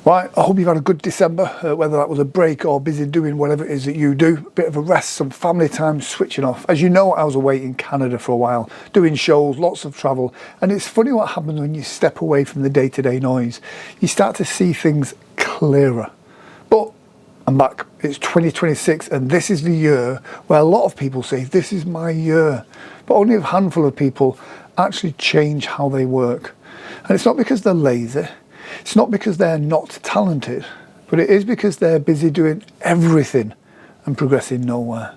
Right, I hope you've had a good December, whether that was a break or busy doing whatever it is that you do. A bit of a rest, some family time, switching off. As you know, I was away in Canada for a while, doing shows, lots of travel. And it's funny what happens when you step away from the day-to-day noise. You start to see things clearer. But I'm back. It's 2026 and this is the year where a lot of people say, this is my year. But only a handful of people actually change how they work. And it's not because they're lazy. It's not because they're not talented, but it is because they're busy doing everything and progressing nowhere.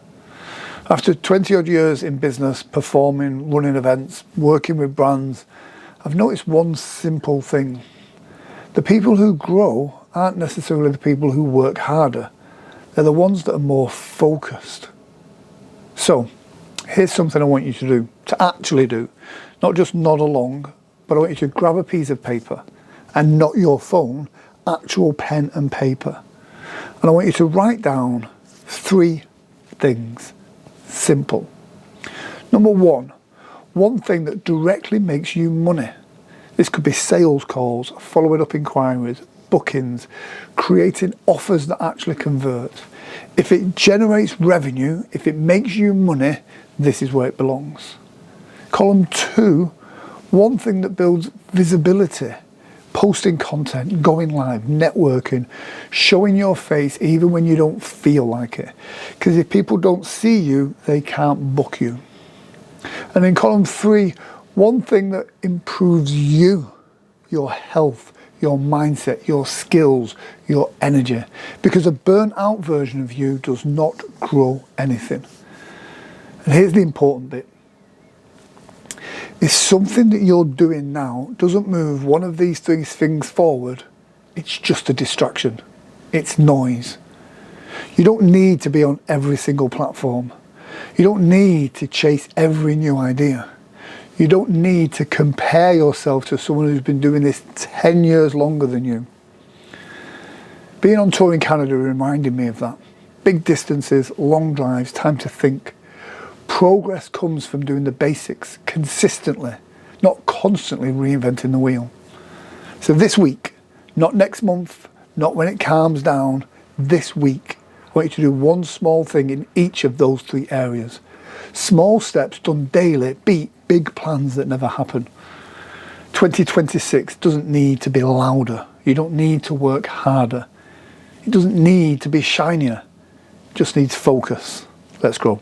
After 20 odd years in business, performing, running events, working with brands, I've noticed one simple thing. The people who grow aren't necessarily the people who work harder. They're the ones that are more focused. So here's something I want you to do, to actually do, not just nod along, but I want you to grab a piece of paper and not your phone, actual pen and paper. And I want you to write down 3 things. Simple. Number one thing that directly makes you money. This could be sales calls, following up inquiries, bookings, creating offers that actually convert. If it generates revenue, if it makes you money, this is where it belongs. Column 2, one thing that builds visibility. Posting content, going live, networking, showing your face even when you don't feel like it. Because if people don't see you, they can't book you. And in column 3, one thing that improves you, your health, your mindset, your skills, your energy. Because a burnt out version of you does not grow anything. And here's the important bit. If something that you're doing now doesn't move one of these 3 things forward, it's just a distraction. It's noise. You don't need to be on every single platform. You don't need to chase every new idea. You don't need to compare yourself to someone who's been doing this 10 years longer than you. Being on tour in Canada reminded me of that. Big distances, long drives, time to think. Progress comes from doing the basics consistently, not constantly reinventing the wheel. So this week, not next month, not when it calms down, this week, I want you to do one small thing in each of those 3 areas. Small steps done daily beat big plans that never happen. 2026 doesn't need to be louder. You don't need to work harder. It doesn't need to be shinier. It just needs focus. Let's grow.